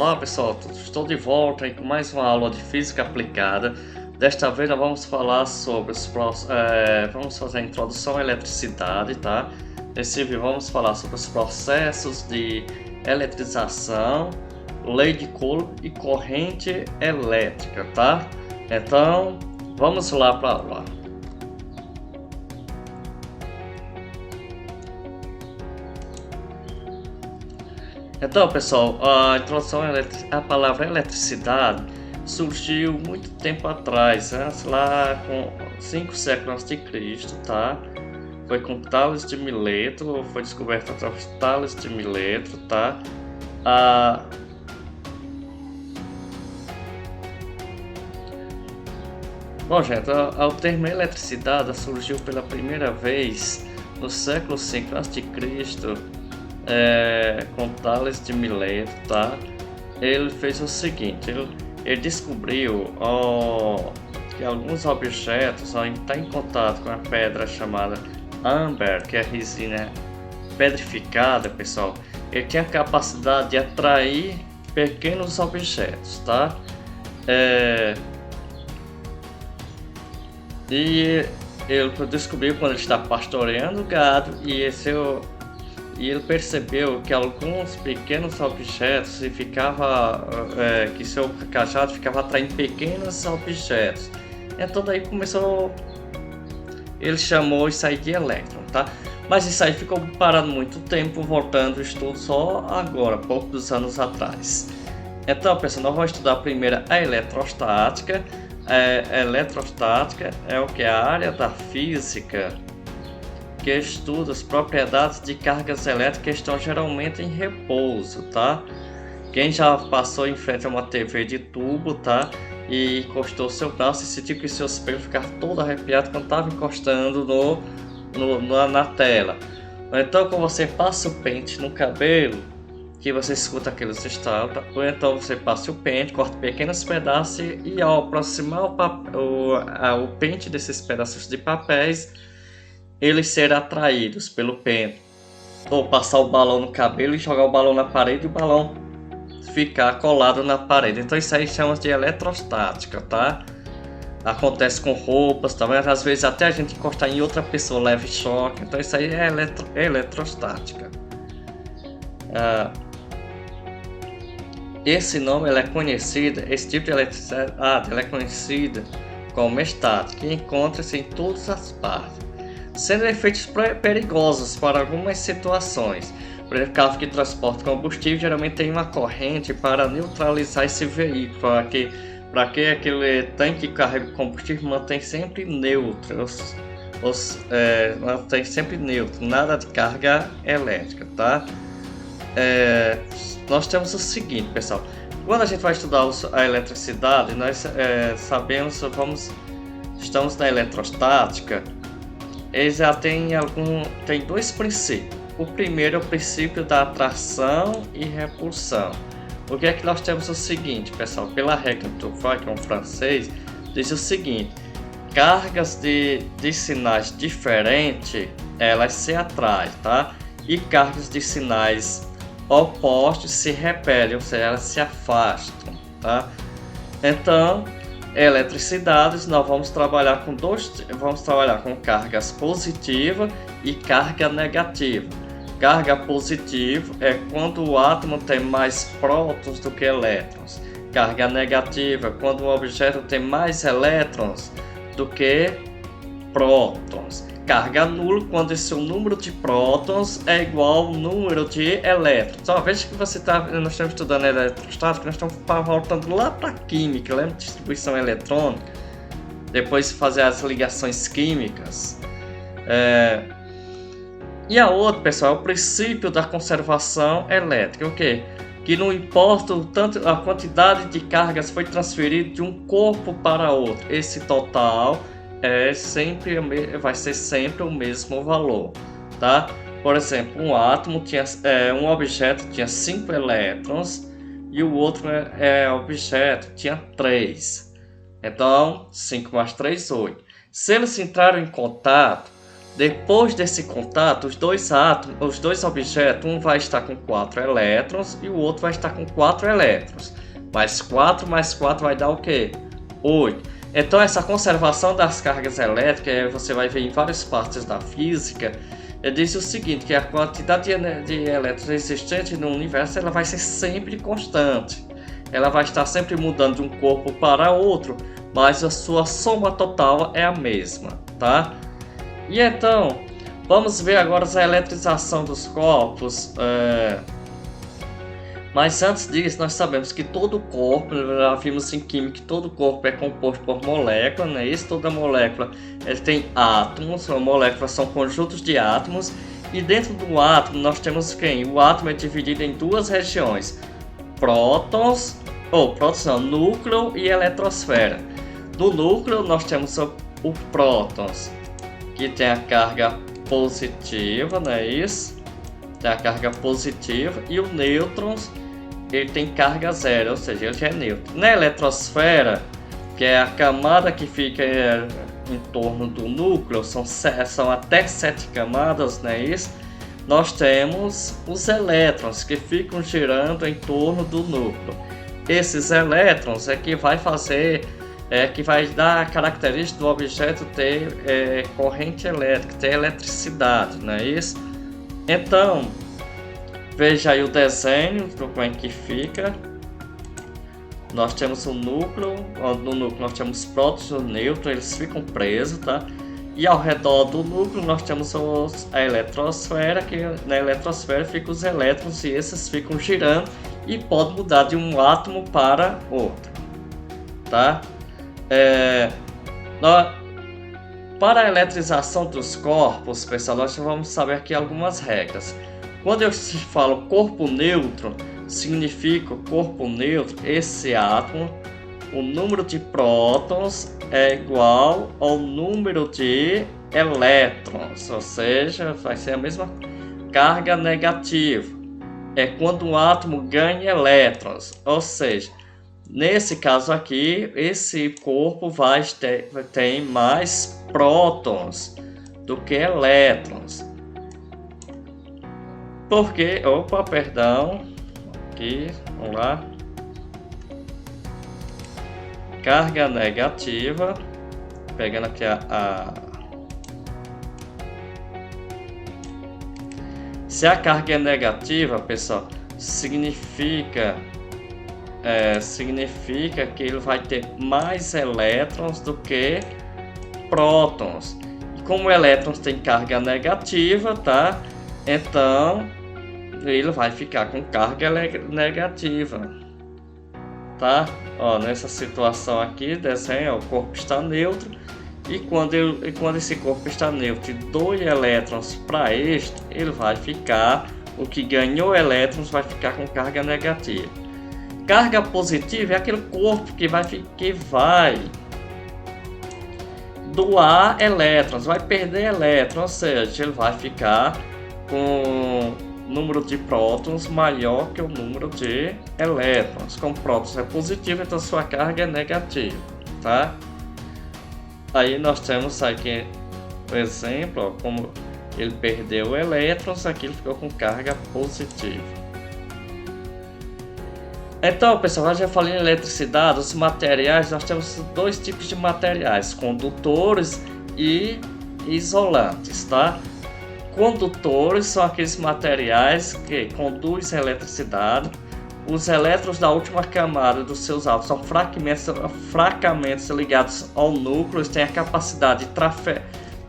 Olá pessoal, estou de volta com mais uma aula de física aplicada. Desta vez nós vamos falar sobre vamos fazer a introdução à eletricidade, tá? Nesse vídeo vamos falar sobre os processos de eletrização, lei de Coulomb e corrente elétrica, tá? Então vamos lá para a aula. Então, pessoal, a introdução à palavra eletricidade surgiu muito tempo atrás, lá com 5 séculos antes de Cristo, tá? Foi com Tales de Mileto, foi descoberto através de Tales de Mileto, tá? Bom, gente, o termo eletricidade surgiu pela primeira vez no século 5 a.C., com Tales de Mileto, tá? Ele fez o seguinte, ele descobriu que alguns objetos, ao estar em contato com a pedra chamada âmbar, que é resina pedrificada, pessoal, ele tinha a capacidade de atrair pequenos objetos, tá? E ele descobriu quando ele está pastoreando o gado e ele percebeu que alguns pequenos objetos que seu cajado ficava atraindo pequenos objetos. Então daí ele chamou isso aí de elétron, tá? Mas isso aí ficou parado muito tempo, voltando o estudo só agora, poucos anos atrás. Então, pessoal, nós vamos estudar primeiro a eletrostática. Eletrostática é o que é a área da física que estuda as propriedades de cargas elétricas que estão geralmente em repouso, tá? Quem já passou em frente a uma TV de tubo, tá? E encostou seu braço e sentiu que seus pelos ficaram todo arrepiados quando estava encostando na tela. Então, quando você passa o pente no cabelo, que você escuta aqueles estalos, ou então você passa o pente, corta pequenos pedaços e ao aproximar o pente desses pedaços de papéis, eles serem atraídos pelo pente, ou passar o balão no cabelo e jogar o balão na parede e o balão ficar colado na parede. Então isso aí chama de eletrostática, tá? Acontece com roupas também, às vezes até a gente encostar em outra pessoa leva choque. Então isso aí é eletrostática. Esse nome é conhecido, esse tipo de eletricidade é conhecida como estática e encontra-se em todas as partes, sendo efeitos perigosos para algumas situações. Por exemplo, carro que transporta combustível geralmente tem uma corrente para neutralizar esse veículo, para que aquele tanque que carrega combustível mantém sempre neutro, mantém sempre neutro, nada de carga elétrica, tá? Nós temos o seguinte, pessoal, quando a gente vai estudar a eletricidade, nós estamos na eletrostática. Ele já tem dois princípios. O primeiro é o princípio da atração e repulsão. O que é que nós temos o seguinte, pessoal, pela regra do Foucault, francês, diz o seguinte: cargas de sinais diferentes, elas se atraem, tá? E cargas de sinais opostos se repelem, ou seja, elas se afastam, tá? Então, eletricidade, nós vamos trabalhar com cargas positivas e carga negativa. Carga positiva é quando o átomo tem mais prótons do que elétrons. Carga negativa é quando o objeto tem mais elétrons do que prótons. Carga nula quando o seu número de prótons é igual ao número de elétrons. Então, veja que nós estamos estudando eletrostática, nós estamos voltando lá para a química, lembra? Distribuição eletrônica, depois fazer as ligações químicas. E a outra, pessoal, é o princípio da conservação elétrica, o quê? Que não importa o tanto a quantidade de cargas foi transferida de um corpo para outro, esse total vai ser sempre o mesmo valor, tá? Por exemplo, um objeto tinha 5 elétrons e o outro objeto tinha 3. Então, 5 mais 3, 8. Se eles entraram em contato, Depois desse contato, os dois objetos, um vai estar com 4 elétrons e o outro vai estar com 4 elétrons. Mais 4 vai dar o quê? 8. Então essa conservação das cargas elétricas, você vai ver em várias partes da física, diz o seguinte, que a quantidade de elétrons existente no universo ela vai ser sempre constante. Ela vai estar sempre mudando de um corpo para outro, mas a sua soma total é a mesma, tá? E então, vamos ver agora a eletrização dos corpos. Mas antes disso, nós sabemos que todo corpo, já vimos em química que todo corpo é composto por moléculas, né? Isso, toda molécula tem átomos, moléculas são conjuntos de átomos, e dentro do átomo nós temos quem? O átomo é dividido em duas regiões, núcleo e eletrosfera. No núcleo nós temos o prótons, que tem a carga positiva, não é isso? Tem a carga positiva, e o nêutrons, ele tem carga zero, ou seja, ele já é neutro. Na eletrosfera, que é a camada que fica em torno do núcleo, são até 7 camadas, não é isso? Nós temos os elétrons que ficam girando em torno do núcleo. Esses elétrons é que vai que vai dar a característica do objeto ter corrente elétrica, ter eletricidade, não é isso? Então, veja aí o desenho do como é que fica. Nós temos o núcleo, no núcleo nós temos prótons e nêutrons, eles ficam presos, tá? E ao redor do núcleo nós temos a eletrosfera, que na eletrosfera ficam os elétrons e esses ficam girando e pode mudar de um átomo para outro, tá? Para a eletrização dos corpos, pessoal, nós vamos saber aqui algumas regras. Quando eu falo corpo neutro, significa corpo neutro, esse átomo, o número de prótons é igual ao número de elétrons, ou seja, vai ser a mesma carga negativa. É quando um átomo ganha elétrons, ou seja, nesse caso aqui, esse corpo tem mais prótons do que elétrons. Porque, aqui, vamos lá. Carga negativa, pegando aqui se a carga é negativa, pessoal, significa que ele vai ter mais elétrons do que prótons. E como elétrons tem carga negativa, tá? Então ele vai ficar com carga negativa, tá? Ó, nessa situação aqui, desenho, o corpo está neutro, e quando esse corpo está neutro e dois elétrons para este, ele vai ficar, o que ganhou elétrons vai ficar com carga negativa. Carga positiva é aquele corpo que vai doar elétrons, vai perder elétrons, ou seja, ele vai ficar com número de prótons maior que o número de elétrons. Como prótons é positivo, então sua carga é negativa, tá? Aí nós temos aqui o exemplo, ó, como ele perdeu elétrons, aqui ele ficou com carga positiva. Então, pessoal, eu já falei em eletricidade, os materiais, nós temos dois tipos de materiais, condutores e isolantes, tá? Condutores são aqueles materiais que conduzem a eletricidade. Os elétrons da última camada dos seus átomos são fracamente ligados ao núcleo, eles têm a capacidade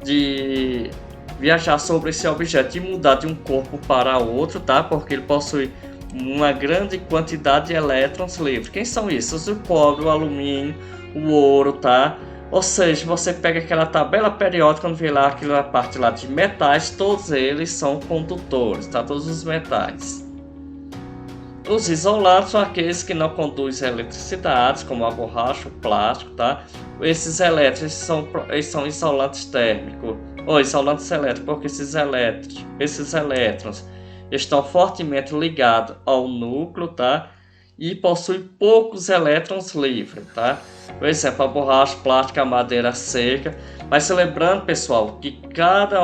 de viajar sobre esse objeto e mudar de um corpo para outro, tá? Porque ele possui uma grande quantidade de elétrons livres. Quem são esses? O cobre, o alumínio, o ouro, tá? Ou seja, você pega aquela tabela periódica, quando vê lá aquela parte lá de metais, todos eles são condutores, tá? Todos os metais. Os isolados são aqueles que não conduzem eletricidade, como a borracha, o plástico, tá? Esses elétrons são isolantes térmicos, ou isolantes elétricos, porque esses elétrons estão fortemente ligados ao núcleo, tá? e possui poucos elétrons livres, tá? Por exemplo, a borracha, plástica, a madeira seca. Mas lembrando, pessoal, que cada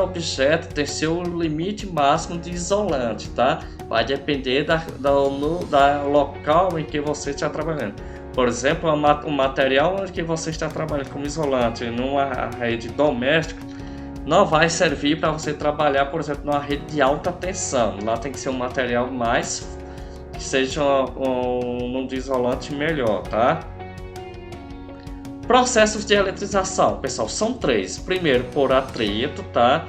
objeto tem seu limite máximo de isolante, tá? Vai depender da local em que você está trabalhando. Por exemplo, o material em que você está trabalhando como isolante numa rede doméstica não vai servir para você trabalhar, por exemplo, numa rede de alta tensão. Lá tem que ser um material mais que seja um isolante melhor, tá? Processos de eletrização, pessoal, são três. Primeiro, por atrito, tá?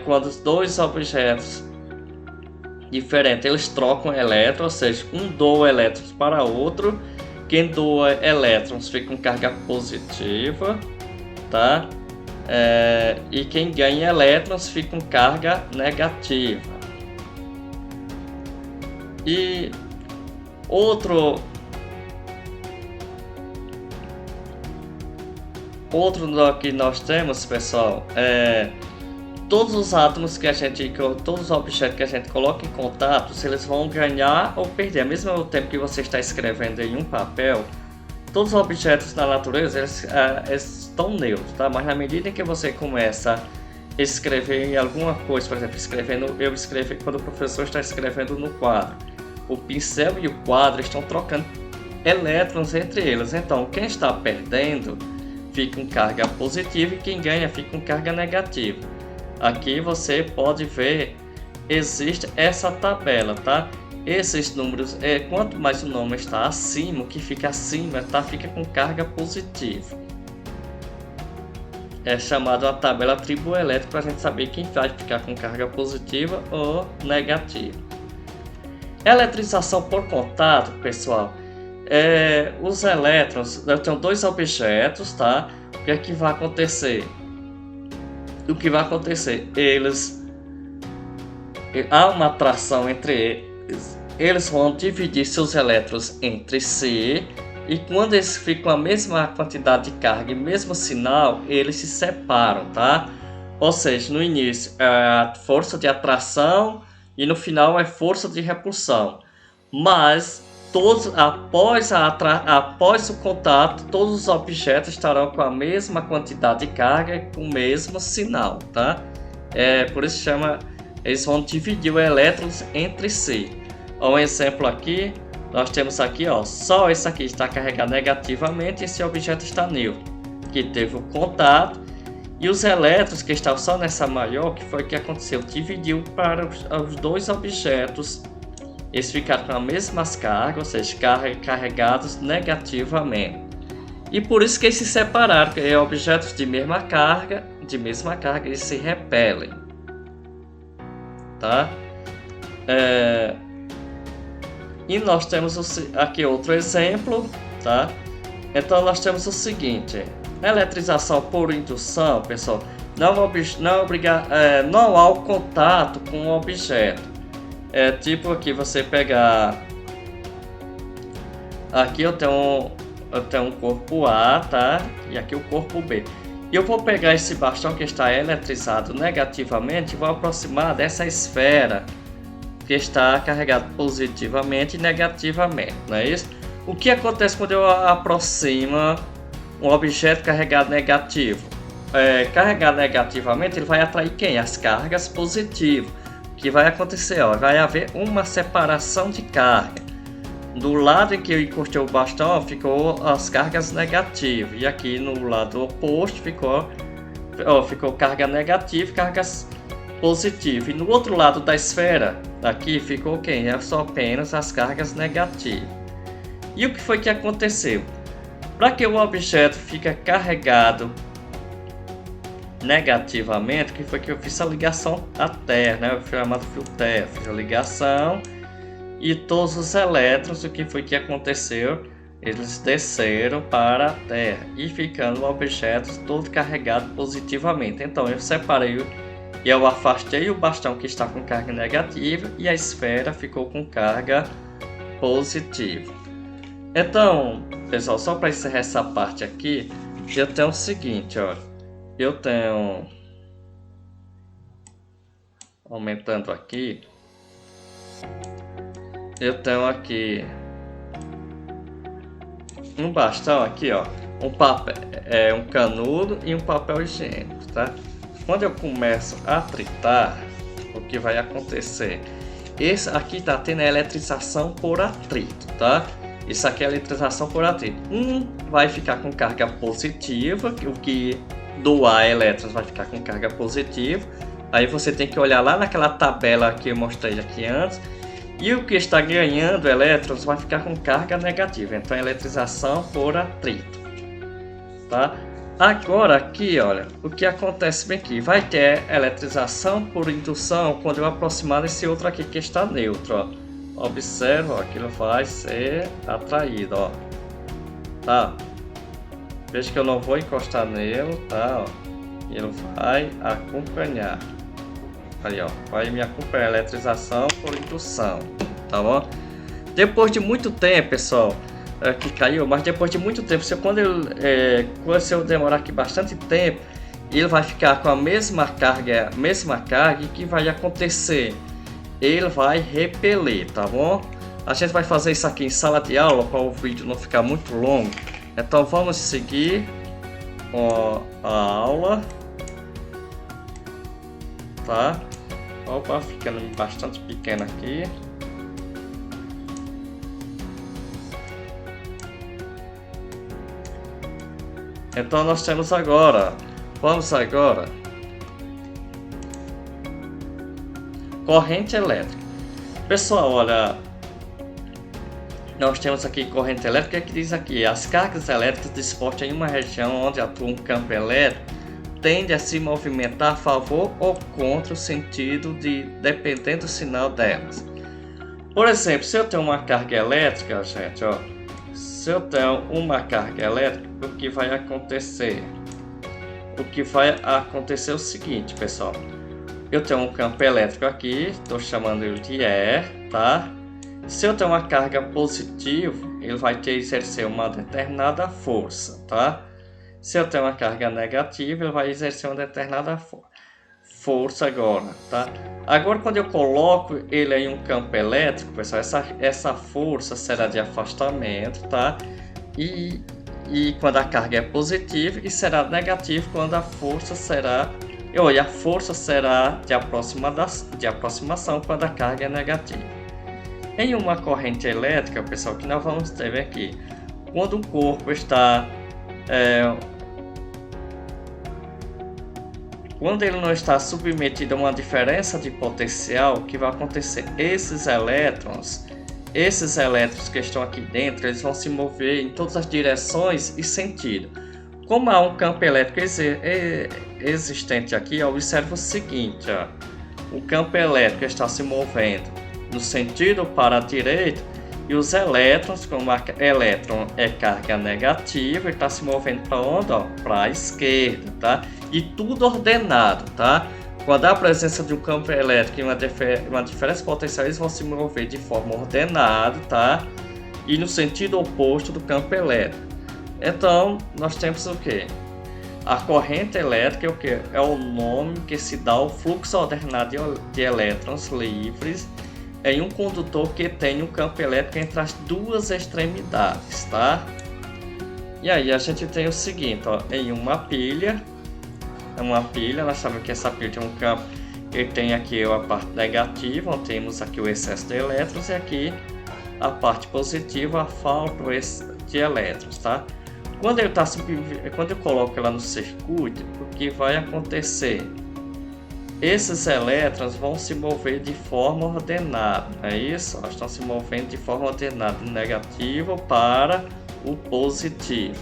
Quando os dois objetos diferentes eles trocam elétrons, ou seja, um doa elétrons para outro. Quem doa elétrons fica com carga positiva, tá? E quem ganha elétrons fica com carga negativa. E outro que nós temos, pessoal, todos os átomos todos os objetos que a gente coloca em contato, eles vão ganhar ou perder. Ao mesmo tempo que você está escrevendo em um papel, todos os objetos da natureza eles estão neutros, tá? Mas na medida em que você começa a escrever em alguma coisa, por exemplo, eu escrevo quando o professor está escrevendo no quadro, o pincel e o quadro estão trocando elétrons entre eles. Então, quem está perdendo fica com carga positiva e quem ganha fica com carga negativa. Aqui você pode ver, existe essa tabela, tá? Esses números, quanto mais o número está acima, o que fica acima, tá? Fica com carga positiva. É chamado a tabela triboelétrica para a gente saber quem vai ficar com carga positiva ou negativa. Eletrização por contato, pessoal. Os elétrons, eu tenho dois objetos, tá? O que é que vai acontecer? O que vai acontecer? Há uma atração entre eles vão dividir seus elétrons entre si, e quando eles ficam a mesma quantidade de carga e mesmo sinal, eles se separam, tá? Ou seja, no início é a força de atração e no final é força de repulsão. Mas após o contato, todos os objetos estarão com a mesma quantidade de carga e com o mesmo sinal, tá? Por isso eles vão dividir os elétrons entre si. Um exemplo aqui, nós temos aqui, ó, só esse aqui está carregado negativamente e esse objeto está neutro, que teve o contato, e os elétrons que estavam só nessa maior, que foi o que aconteceu, dividiu para os dois objetos, eles ficaram com as mesmas cargas, ou seja, carregados negativamente. E por isso que eles se separaram, porque objetos de mesma carga, eles se repelem, tá? E nós temos aqui outro exemplo, tá? Então nós temos o seguinte: eletrização por indução, pessoal, não há o contato com o objeto. Tipo aqui você pegar, aqui eu tenho um corpo A, tá? E aqui o corpo B. E eu vou pegar esse bastão que está eletrizado negativamente e vou aproximar dessa esfera que está carregado positivamente e negativamente, não é isso? O que acontece quando eu aproximo um objeto carregado negativo? Carregado negativamente, ele vai atrair quem? As cargas positivas. O que vai acontecer? Vai haver uma separação de carga. Do lado em que eu encostei o bastão, ficou as cargas negativas, e aqui no lado oposto ficou carga negativa e cargas positivo. E no outro lado da esfera, aqui ficou quem? Só apenas as cargas negativas. E o que foi que aconteceu? Para que o objeto fique carregado negativamente, que foi que eu fiz a ligação à Terra, né? O chamado fio Terra, fiz a ligação e todos os elétrons, o que foi que aconteceu? Eles desceram para a Terra e ficando o objeto todo carregado positivamente. Então eu separei e eu afastei o bastão que está com carga negativa e a esfera ficou com carga positiva. Então, pessoal, só para encerrar essa parte aqui, eu tenho o seguinte, ó. Eu tenho, aumentando aqui, eu tenho aqui um bastão aqui, ó, um papel, um canudo e um papel higiênico, tá? Quando eu começo a tritar, o que vai acontecer? Esse aqui tá tendo a eletrização por atrito, tá? Isso aqui é a eletrização por atrito. Vai ficar com carga positiva, o que doar elétrons vai ficar com carga positiva. Aí você tem que olhar lá naquela tabela que eu mostrei aqui antes. E o que está ganhando elétrons vai ficar com carga negativa. Então, eletrização por atrito, tá? Agora aqui, olha, o que acontece bem aqui, vai ter eletrização por indução quando eu aproximar desse outro aqui que está neutro, ó. Observa, ó, que ele vai ser atraído, ó, tá? Veja que eu não vou encostar nele, tá? Ó. Ele vai acompanhar, aí, ó, vai me acompanhar, eletrização por indução, tá bom? Depois de muito tempo, pessoal, que caiu, mas depois de muito tempo, quando eu demorar aqui bastante tempo, ele vai ficar com a mesma carga, e que vai acontecer? Ele vai repelir, tá bom? A gente vai fazer isso aqui em sala de aula para o vídeo não ficar muito longo. Então vamos seguir a aula, tá? Opa, ficando bastante pequeno aqui. Então nós temos agora, vamos agora, corrente elétrica. Pessoal, olha, nós temos aqui corrente elétrica que diz aqui: as cargas elétricas dispostas em uma região onde atua um campo elétrico tendem a se movimentar a favor ou contra o sentido dependendo do sinal delas. Por exemplo, se eu tenho uma carga elétrica, gente, ó, se eu tenho uma carga elétrica, o que vai acontecer? O que vai acontecer é o seguinte, pessoal. Eu tenho um campo elétrico aqui, estou chamando ele de E, tá? Se eu tenho uma carga positiva, ele vai ter que exercer uma determinada força, tá? Se eu tenho uma carga negativa, ele vai exercer uma determinada força agora, tá? Agora, quando eu coloco ele em um campo elétrico, pessoal, essa força será de afastamento, tá? E quando a carga é positiva, e será negativa quando a força será... E a força será de aproximação quando a carga é negativa. Em uma corrente elétrica, pessoal, que nós vamos ter aqui, quando o corpo está... quando ele não está submetido a uma diferença de potencial, o que vai acontecer? Esses elétrons que estão aqui dentro, eles vão se mover em todas as direções e sentido. Como há um campo elétrico existente aqui, observa o seguinte, ó, o campo elétrico está se movendo no sentido para a direita, e os elétrons, como a elétron é carga negativa, ele está se movendo para onde? Para a esquerda, tá? E tudo ordenado, tá? Quando há a presença de um campo elétrico e uma diferença potencial, eles vão se mover de forma ordenada, tá? E no sentido oposto do campo elétrico. Então, nós temos o que? A corrente elétrica é o que? É o nome que se dá ao fluxo ordenado de elétrons livres em um condutor que tem um campo elétrico entre as duas extremidades, tá? E aí a gente tem o seguinte, ó, em uma pilha, nós sabemos que essa pilha tem um campo, ele tem aqui a parte negativa, onde temos aqui o excesso de elétrons, e aqui a parte positiva, a falta de elétrons, tá? Quando eu coloco ela no circuito, o que vai acontecer? Esses elétrons vão se mover de forma ordenada, é isso? Elas estão se movendo de forma ordenada, do negativo para o positivo.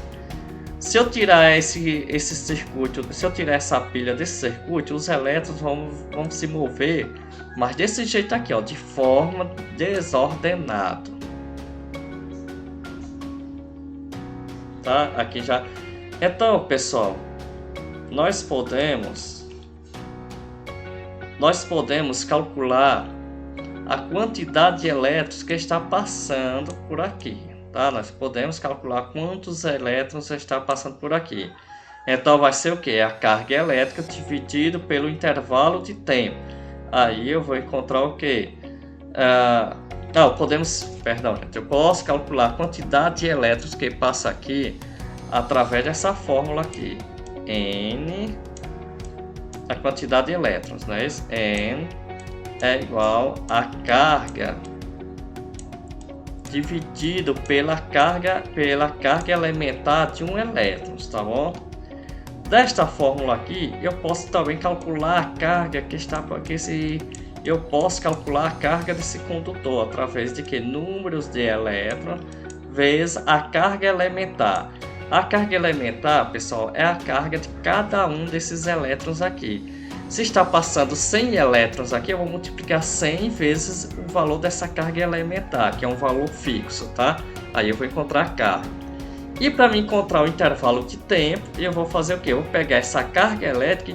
Se eu tirar esse circuito, se eu tirar essa pilha desse circuito, os elétrons vão se mover, mas desse jeito aqui, ó, de forma desordenada. Tá? Aqui já. Então, pessoal, nós podemos calcular a quantidade de elétrons que está passando por aqui, tá? Nós podemos calcular quantos elétrons está passando por aqui. Então vai ser o que? A carga elétrica dividido pelo intervalo de tempo. Aí eu vou encontrar o que? Não, podemos, perdão, gente, eu posso calcular a quantidade de elétrons que passa aqui através dessa fórmula aqui. N, a quantidade de elétrons, né? N é igual a carga dividido pela carga elementar de um elétron, tá bom? Desta fórmula aqui, eu posso também calcular a carga que está aqui. Eu posso calcular a carga desse condutor através de que números de elétrons vezes a carga elementar. A carga elementar, pessoal, é a carga de cada um desses elétrons aqui. Se está passando 100 elétrons aqui, eu vou multiplicar 100 vezes o valor dessa carga elementar, que é um valor fixo, tá? Aí eu vou encontrar a carga. E para me encontrar o intervalo de tempo, eu vou fazer o que? Eu vou pegar essa carga elétrica e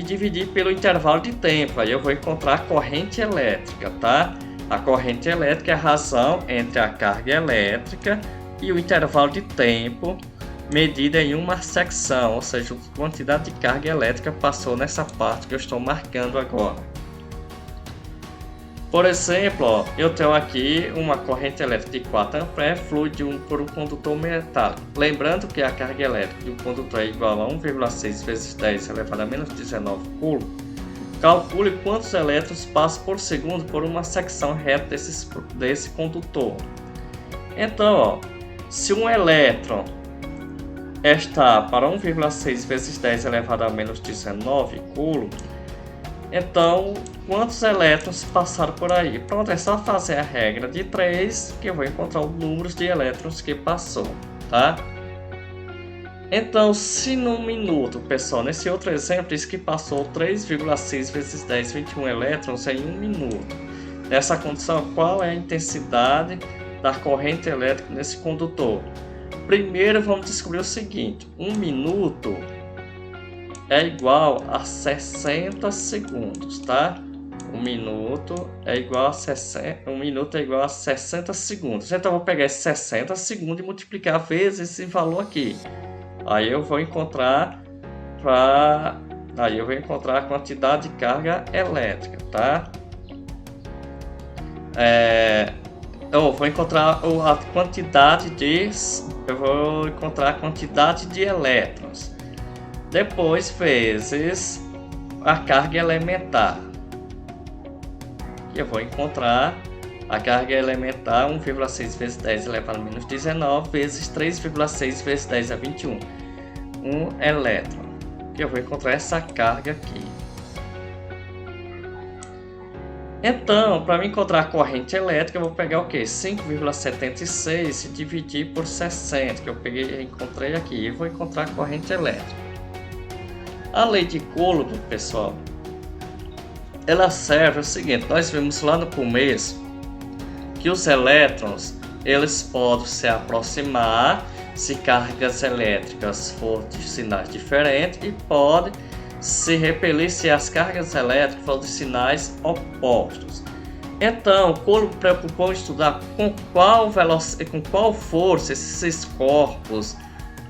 dividir pelo intervalo de tempo. Aí eu vou encontrar a corrente elétrica, tá? A corrente elétrica é a razão entre a carga elétrica e o intervalo de tempo medida em uma secção, ou seja, a quantidade de carga elétrica passou nessa parte que eu estou marcando agora. Por exemplo, ó, eu tenho aqui uma corrente elétrica de 4 A flui por um condutor metálico. Lembrando que a carga elétrica de um condutor é igual a 1,6 vezes 10 elevado a menos 19 coulombs. Calcule quantos elétrons passam por segundo por uma secção reta desse condutor. Então, ó, se um elétron está para 1,6 vezes 10 elevado a menos 19 coulombs, então, quantos elétrons passaram por aí? Pronto, é só fazer a regra de 3 que eu vou encontrar o número de elétrons que passou, tá? Então, se num minuto, pessoal, nesse outro exemplo diz que passou 3,6 vezes 10, 21 elétrons em 1 minuto. Nessa condição, qual é a intensidade da corrente elétrica nesse condutor? Primeiro, vamos descobrir o seguinte: 1 minuto é igual a 60 segundos, tá? 1 minuto é igual a 60 segundos. Então eu vou pegar esses 60 segundos e multiplicar vezes esse valor aqui. Aí eu vou encontrar a quantidade de carga elétrica, tá? Eu vou encontrar a quantidade de elétrons. Depois vezes a carga elementar. Eu vou encontrar a carga elementar 1,6 vezes 10 elevado a menos 19 vezes 3,6 vezes 10 a 21. 1 elétron. Eu vou encontrar essa carga aqui. Então, para me encontrar a corrente elétrica, eu vou pegar o que? 5,76 e dividir por 60, que eu encontrei aqui. E vou encontrar a corrente elétrica. A lei de Coulomb, pessoal, ela serve o seguinte: nós vimos lá no começo que os elétrons eles podem se aproximar se cargas elétricas forem de sinais diferentes e podem se repelir se as cargas elétricas forem de sinais opostos. Então, Coulomb preocupou em estudar com qual força esses corpos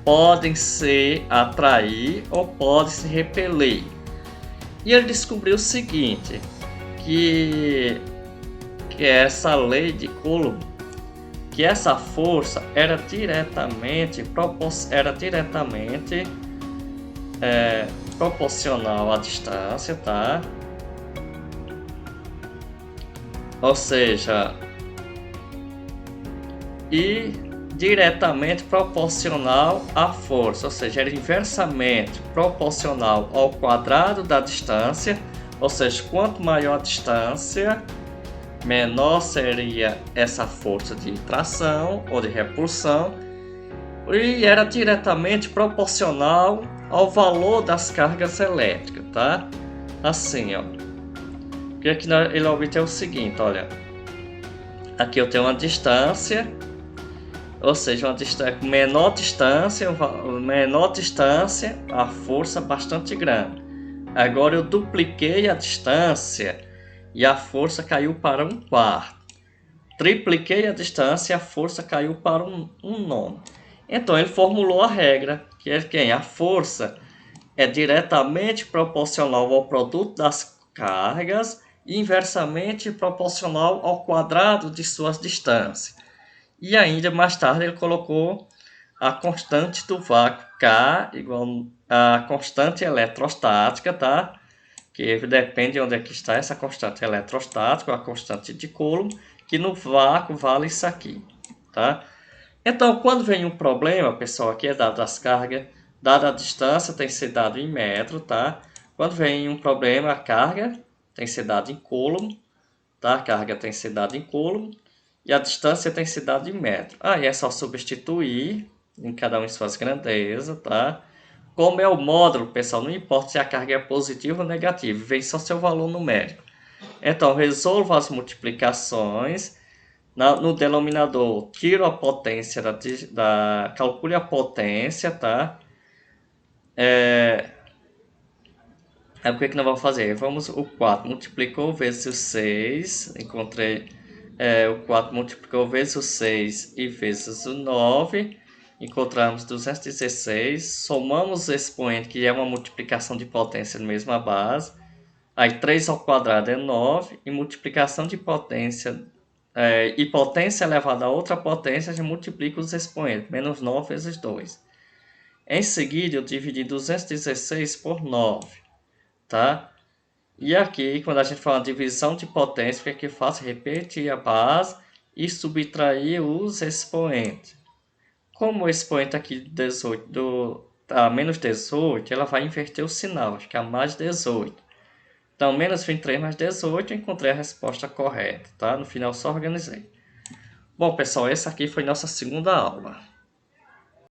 podem se atrair ou podem se repelir. E ele descobriu o seguinte, que essa lei de Coulomb, que essa força era diretamente proporcional à distância, tá? Ou seja, e diretamente proporcional à força, ou seja, era inversamente proporcional ao quadrado da distância, ou seja, quanto maior a distância, menor seria essa força de tração ou de repulsão, e era diretamente proporcional ao valor das cargas elétricas, tá? Assim, ó. O que é que ele obteve o seguinte, olha. Aqui eu tenho uma distância, ou seja, menor distância, a força bastante grande. Agora eu dupliquei a distância e a força caiu para 1/4. Tripliquei a distância e a força caiu para 1/9. Então ele formulou a regra, que é que a força é diretamente proporcional ao produto das cargas inversamente proporcional ao quadrado de suas distâncias. E ainda mais tarde ele colocou a constante do vácuo K igual a constante eletrostática, tá? Que depende de onde é que está essa constante eletrostática, a constante de Coulomb, que no vácuo vale isso aqui, tá? Então, quando vem um problema, pessoal, aqui é dado as cargas, dada a distância, tem que ser dado em metro, tá? Quando vem um problema, a carga tem que ser dada em Coulomb, tá? A carga tem que ser dada em Coulomb e a distância tem que ser dada em metro. Aí é só substituir em cada um em suas grandezas, tá? Como é o módulo, pessoal, não importa se a carga é positiva ou negativa, vem só seu valor numérico. Então, resolva as multiplicações. No denominador, tiro a potência calcule a potência, tá? Aí o que nós vamos fazer? Vamos, o 4 multiplicou vezes o 6, encontrei o 4 multiplicou vezes o 6 e vezes o 9, encontramos 216, somamos o expoente, que é uma multiplicação de potência na mesma base, aí 3 ao quadrado é 9, e multiplicação de potência, e potência elevada a outra potência, a gente multiplica os expoentes, menos 9 vezes 2. Em seguida, eu dividi 216 por 9, tá? E aqui, quando a gente fala divisão de potência, o que é que eu faço? Repetir a base e subtrair os expoentes. Como o expoente aqui 18 menos 18, ela vai inverter o sinal, fica mais 18. Então, menos 23 mais 18, eu encontrei a resposta correta, tá? No final, só organizei. Bom, pessoal, essa aqui foi nossa segunda aula.